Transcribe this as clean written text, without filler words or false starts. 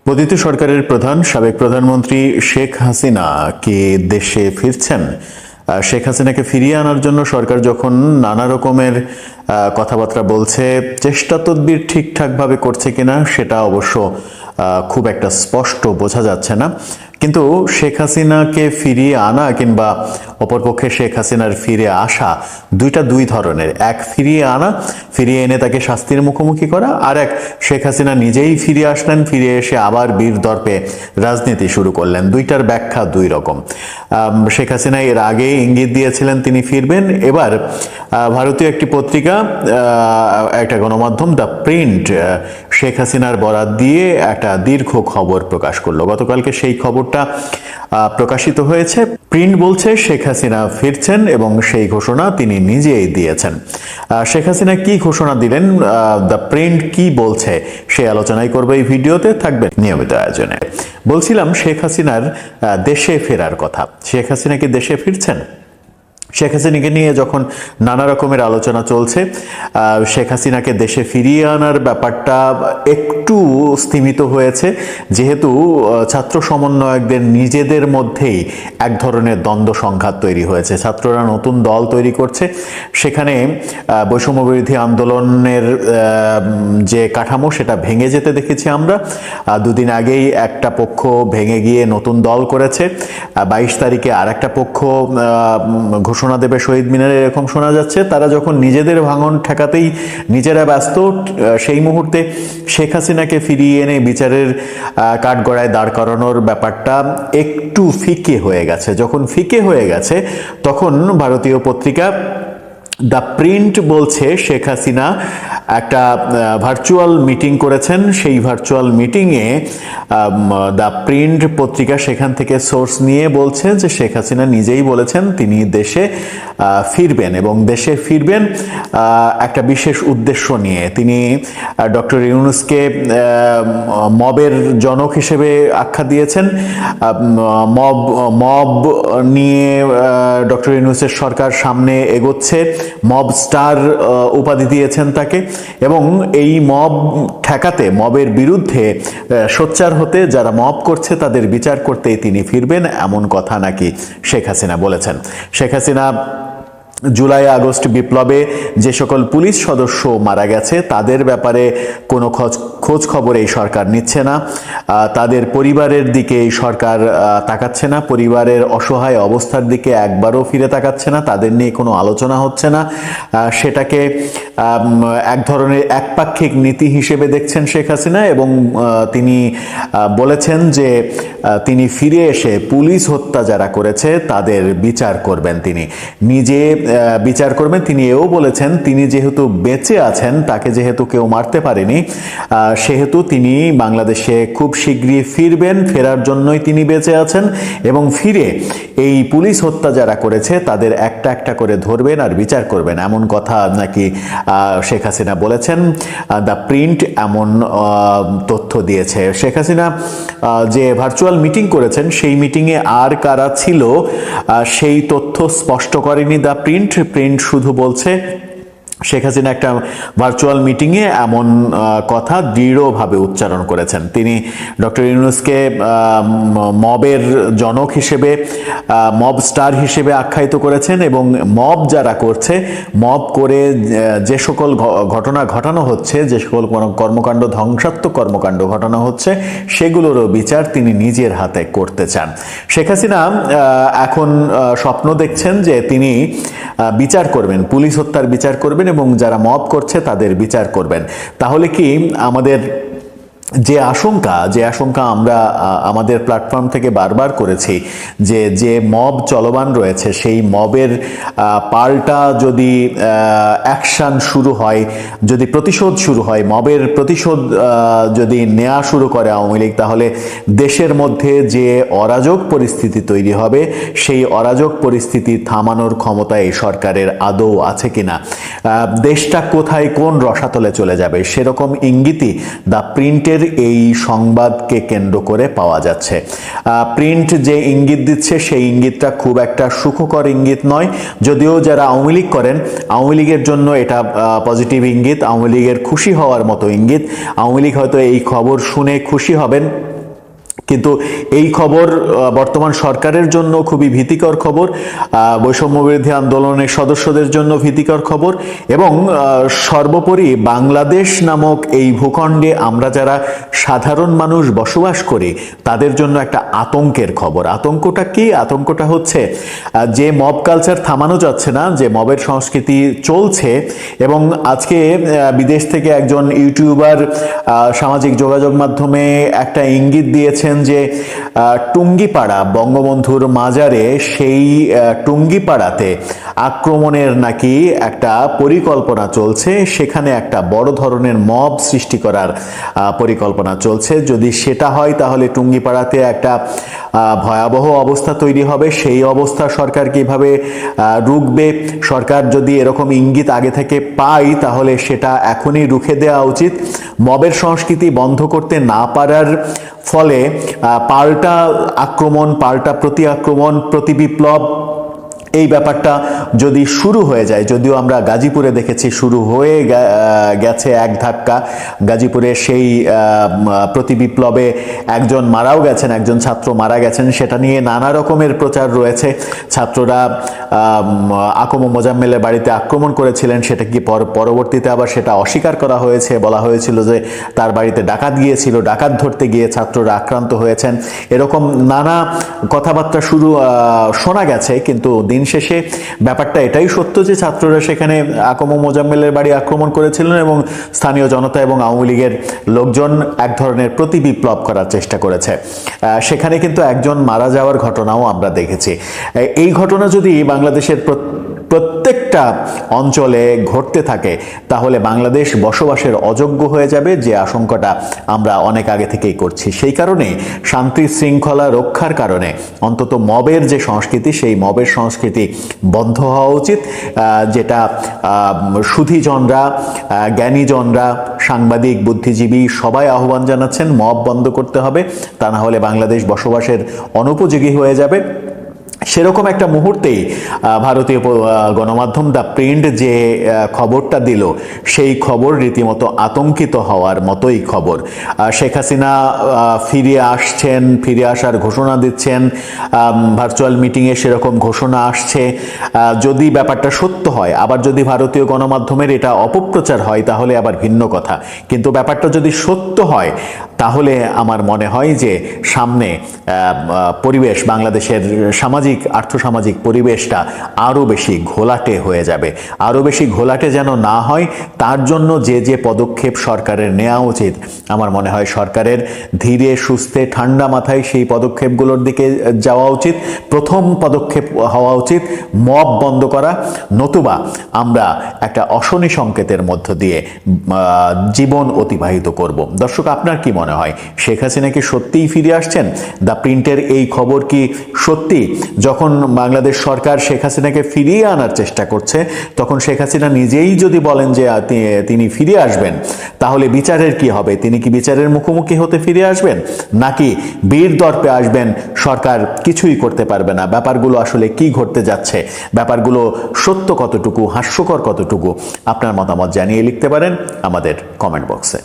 মোদিত সরকারের প্রধান সাবেক প্রধানমন্ত্রী শেখ হাসিনা কে দেশে ফিরছেন। শেখ হাসিনাকে ফিরিয়ে আনার জন্য সরকার যখন নানা রকমের কথাবার্তা বলছে, চেষ্টা তদবির ঠিকঠাকভাবে করছে কিনা সেটা অবশ্য খুব একটা স্পষ্ট বোঝা যাচ্ছে না। কিন্তু শেখ হাসিনাকে ফিরিয়ে আনা কিংবা অপরপক্ষে শেখ হাসিনার ফিরে আসা দুই ধরনের। এক, ফিরিয়ে আনা, ফিরিয়ে এনে তাকে শাস্তির মুখোমুখি করা, আর এক শেখ হাসিনা নিজেই ফিরে আসলেন, ফিরে এসে আবার বীর দর্পে রাজনীতি শুরু করলেন। দুইটার ব্যাখ্যা দুই রকম। শেখ হাসিনা এর আগে ইঙ্গিত দিয়েছিলেন তিনি ফিরবেন। এবার ভারতীয় একটি পত্রিকা, একটা গণমাধ্যম দ্য প্রিন্ট, শেখ হাসিনার বরাত দিয়ে একটা দীর্ঘ খবর প্রকাশ করলো। গতকালকে সেই খবরটা প্রকাশিত হয়েছে। প্রিন্ট বলছে শেখ হাসিনা ফিরছেন এবং সেই ঘোষণা তিনি নিজেই দিয়েছেন। শেখ হাসিনা কি ঘোষণা দিলেন, দ্য প্রিন্ট কি বলছে, সেই আলোচনাই করবে এই ভিডিওতে, থাকবে নিয়মিত আয়োজনে। বলছিলাম শেখ হাসিনার দেশে ফেরার কথা। শেখ হাসিনা কি দেশে ফিরছেন? শেখ হাসিনাকে নিয়ে যখন নানা রকমের আলোচনা চলছে, শেখ হাসিনাকে দেশে ফিরিয়ে আনার ব্যাপারটা একটু স্থিমিত হয়েছে, যেহেতু ছাত্র সমন্বয়কদের নিজেদের মধ্যেই এক ধরনের দ্বন্দ্ব সংঘাত তৈরি হয়েছে। ছাত্ররা নতুন দল তৈরি করছে, সেখানে বৈষম্যবিরোধী আন্দোলনের যে কাঠামো সেটা ভেঙে যেতে দেখেছি আমরা। দুদিন আগেই একটা পক্ষ ভেঙে গিয়ে নতুন দল করেছে, 22 তারিখে আর একটা পক্ষ ঘোষণা দেবে শহীদ মিনারে, এরকম শোনা যাচ্ছে। তারা যখন নিজেদের ভাঙন ঠেকাতেই নিজেরা ব্যস্ত, সেই মুহূর্তে শেখ হাসিনাকে ফিরিয়ে এনে বিচারের কাঠগড়ায় দাঁড় করানোর ব্যাপারটা একটু ফিকে হয়ে গেছে। যখন ফিকে হয়ে গেছে তখন ভারতীয় পত্রিকা দ্য প্রিন্ট বলছে শেখ হাসিনা একটা ভার্চুয়াল মিটিং করেছেন। সেই ভার্চুয়াল মিটিংয়ে দ্য প্রিন্ট পত্রিকা সেখান থেকে সোর্স নিয়ে বলছে যে শেখ হাসিনা নিজেই বলেছেন তিনি দেশে ফিরবেন, এবং দেশে ফিরবেন একটা বিশেষ উদ্দেশ্য নিয়ে। তিনি ডক্টর ইউনূসকে মবের জনক হিসেবে আখ্যা দিয়েছেন। মব নিয়ে ডক্টর ইউনূসের সরকার সামনে এগোচ্ছে, মব স্টার উপাধি দিয়েছেন তাকে, এবং এই মব ঠেকাতে, মবের বিরুদ্ধে সোচ্চার হতে, যারা মব করছে তাদের বিচার করতেই তিনি ফিরবেন, এমন কথা নাকি শেখ হাসিনা বলেছেন। শেখ হাসিনা জুলাই আগস্ট বিপ্লবে যে সকল পুলিশ সদস্য মারা গেছে তাদের ব্যাপারে কোনো খোঁজ খবর এই সরকার নিচ্ছে না। তাদের পরিবারের দিকে এই সরকার তাকাচ্ছে না, পরিবারের অসহায় অবস্থার দিকে একবারও ফিরে তাকাচ্ছে না, তাদের নিয়ে কোনো আলোচনা হচ্ছে না। সেটাকে এক ধরনের একপাক্ষিক নীতি হিসেবে দেখছেন শেখ হাসিনা, এবং তিনি বলেছেন যে তিনি ফিরে এসে পুলিশ হত্যা যারা করেছে তাদের বিচার করবেন, তিনি নিজে বিচার করবেন। তিনি এও বলেছেন তিনি যেহেতু বেঁচে আছেন, তাকে যেহেতু কেউ মারতে পারেনি, সেহেতু তিনি বাংলাদেশে খুব শীঘ্রই ফিরবেন, ফেরার জন্যই তিনি বেঁচে আছেন, এবং ফিরে এই পুলিশ হত্যা যারা করেছে তাদের একটা একটা করে ধরবেন আর বিচার করবেন, এমন কথা নাকি শেখ হাসিনা বলেছেন। দ্য প্রিন্ট এমন তথ্য দিয়েছে। শেখ হাসিনা যে ভার্চুয়াল মিটিং করেছেন সেই মিটিংয়ে আর কারা ছিল সেই তথ্য স্পষ্ট করেনি দ্য প্রিন্ট। শুধু বলছে শেখ হাসিনা একটা ভার্চুয়াল মিটিংয়ে এমন কথা দৃঢ়ভাবে উচ্চারণ করেছেন। তিনি ডক্টর ইউনূসকে মবের জনক হিসেবে, মব স্টার হিসেবে আখ্যায়িত করেছেন, এবং মব যারা করছে, মব করে যে সকল ঘটনা ঘটানো হচ্ছে, যে সকল কর্মকাণ্ড, ধ্বংসাত্মক কর্মকাণ্ড ঘটানো হচ্ছে, সেগুলোরও বিচার তিনি নিজের হাতে করতে চান। শেখ হাসিনা এখন স্বপ্ন দেখছেন যে তিনি বিচার করবেন, পুলিশ হত্যার বিচার করবেন এবং যারা মব করছে তাদের বিচার করবেন। তাহলে কি আমাদের যে আশঙ্কা আমরা আমাদের প্ল্যাটফর্ম থেকে বারবার করেছি, যে মব চলমান রয়েছে, সেই মবের পাল্টা যদি অ্যাকশন শুরু হয়, যদি প্রতিশোধ শুরু হয়, মবের প্রতিশোধ যদি নেওয়া শুরু করে আওয়ামী লীগ, তাহলে দেশের মধ্যে যে অরাজক পরিস্থিতি তৈরি হবে, সেই অরাজক পরিস্থিতি থামানোর ক্ষমতা এই সরকারের আদৌ আছে কিনা, দেশটা কোথায় কোন রসাতলে চলে যাবে, সেরকম ইঙ্গিতই দ্য প্রিন্টের এই সংবাদকে কেন্দ্র করে পাওয়া যাচ্ছে। প্রিন্ট যে ইঙ্গিত দিচ্ছে সেই ইঙ্গিতটা খুব একটা সুখকর ইঙ্গিত নয়, যদিও যারা আওয়ামী লীগ করেন, আওয়ামী লীগের জন্য এটা পজিটিভ ইঙ্গিত, আওয়ামী লীগের খুশি হওয়ার মতো ইঙ্গিত। আওয়ামী লীগ হয়তো এই খবর শুনে খুশি হবেন, কিন্তু এই খবর বর্তমান সরকারের জন্য খুবই ভীতিকর খবর, বৈষম্য বিরোধী আন্দোলনের সদস্যদের জন্য ভীতিকর খবর, এবং সর্বোপরি বাংলাদেশ নামক এই ভূখণ্ডে আমরা যারা সাধারণ মানুষ বসবাস করি তাদের জন্য একটা আতঙ্কের খবর। আতঙ্কটা কি? আতঙ্কটা হচ্ছে যে মব কালচার থামানো যাচ্ছে না, যে মবের সংস্কৃতি চলছে, এবং আজকে বিদেশ থেকে একজন ইউটিউবার সামাজিক যোগাযোগ মাধ্যমে একটা ইঙ্গিত দিয়েছেন যে টুঙ্গিপাড়া, বঙ্গবন্ধুর মাজারে সেই টুঙ্গিপাড়াতে আক্রমণের নাকি একটা পরিকল্পনা চলছে, সেখানে একটা বড় ধরনের মব সৃষ্টি করার পরিকল্পনা চলছে। যদি সেটা হয় তাহলে টুঙ্গিপাড়াতে একটা ভয়াবহ অবস্থা তৈরি হবে। সেই অবস্থা সরকার কিভাবে রুখবে? সরকার যদি এরকম ইঙ্গিত আগে থেকে পায় তাহলে সেটা এখনই রুখে দেওয়া উচিত। মবের সংস্কৃতি বন্ধ করতে না পারার ফলে পাল্টা আক্রমণ, পাল্টা প্রতি আক্রমণ, প্রতি বিপ্লব, এই ব্যাপারটা যদি শুরু হয়ে যায়, যদিও আমরা গাজীপুরে দেখেছি শুরু হয়ে গেছে এক ধাক্কা, গাজীপুরে সেই প্রতি বিপ্লবে একজন মারাও গেছেন, একজন ছাত্র মারা গেছেন, সেটা নিয়ে নানা রকমের প্রচার রয়েছে। ছাত্ররা আকম মোজাম্মেলের বাড়িতে আক্রমণ করেছিলেন, সেটা কি পরবর্তীতে আবার সেটা অস্বীকার করা হয়েছে, বলা হয়েছিল যে তার বাড়িতে ডাকাত গিয়েছিল, ডাকাত ধরতে গিয়ে ছাত্ররা আক্রান্ত হয়েছেন, এরকম নানা কথাবার্তা শোনা গেছে। কিন্তু দিন শেষে ব্যাপারটা এটাই সত্য যে ছাত্ররা সেখানে আকম মোজাম্মেলের বাড়ি আক্রমণ করেছিলেন এবং স্থানীয় জনতা এবং আওয়ামী লীগের লোকজন এক ধরনের প্রতি বিপ্লব করার চেষ্টা করেছে। সেখানে কিন্তু একজন মারা যাওয়ার ঘটনাও আমরা দেখেছি। এই ঘটনা যদি বাংলাদেশের প্রত্যেকটা অঞ্চলে ঘটতে থাকে তাহলে বাংলাদেশ বসবাসের অযোগ্য হয়ে যাবে, যে আশঙ্কাটা আমরা অনেক আগে থেকেই করছি। সেই কারণে শান্তি শৃঙ্খলা রক্ষার কারণে অন্তত মবের যে সংস্কৃতি, সেই মবের সংস্কৃতি বন্ধ হওয়া উচিত, যেটা সুধীজনরা, জ্ঞানীজনরা, সাংবাদিক, বুদ্ধিজীবী সবাই আহ্বান জানাচ্ছেন মব বন্ধ করতে হবে, তা না হলে বাংলাদেশ বসবাসের অনুপযোগী হয়ে যাবে। সেরকম একটা মুহূর্তেই ভারতীয় গণমাধ্যম দ্য প্রিন্ট যে খবরটা দিল, সেই খবর রীতিমতো আতঙ্কিত হওয়ার মতোই খবর। শেখ হাসিনা ফিরে আসছেন, ফিরে আসার ঘোষণা দিচ্ছেন, ভার্চুয়াল মিটিংয়ে সেরকম ঘোষণা আসছে। যদি ব্যাপারটা সত্য হয়, আবার যদি ভারতীয় গণমাধ্যমের এটা অপপ্রচার হয় তাহলে আবার ভিন্ন কথা, কিন্তু ব্যাপারটা যদি সত্য হয় তাহলে আমার মনে হয় যে সামনে পরিবেশ, বাংলাদেশের সামাজিক আর্থসামাজিক পরিবেশটা আরও বেশি ঘোলাটে হয়ে যাবে। আরও বেশি ঘোলাটে যেন না হয় তার জন্য যে পদক্ষেপ সরকারের নেওয়া উচিত, আমার মনে হয় সরকারের ধীরে সুস্থে ঠান্ডা মাথায় সেই পদক্ষেপগুলোর দিকে যাওয়া উচিত। প্রথম পদক্ষেপ হওয়া উচিত মব বন্ধ করা, নতুবা আমরা একটা অশনি সংকেতের মধ্য দিয়ে জীবন অতিবাহিত করব। দর্শক, আপনার কি মনে হয়? শেখ হাসিনা কি সত্যিই ফিরে আসছেন? দ্য প্রিন্টের এই খবর কি সত্যি? যখন বাংলাদেশ সরকার শেখ হাসিনাকে ফিরিয়ে আনার চেষ্টা করছে, তখন শেখ হাসিনা নিজেই যদি বলেন যে তিনি ফিরে আসবেন, তাহলে বিচারের কি হবে? তিনি কি বিচারের মুখোমুখি হতে ফিরে আসবেন, নাকি বীর দর্পে আসবেন, সরকার কিছুই করতে পারবে না? ব্যাপারগুলো আসলে কি ঘটতে যাচ্ছে? ব্যাপারগুলো সত্য কতটুকু, হাস্যকর কতটুকু? আপনার মতামত জানিয়ে লিখতে পারেন আমাদের কমেন্ট বক্সে।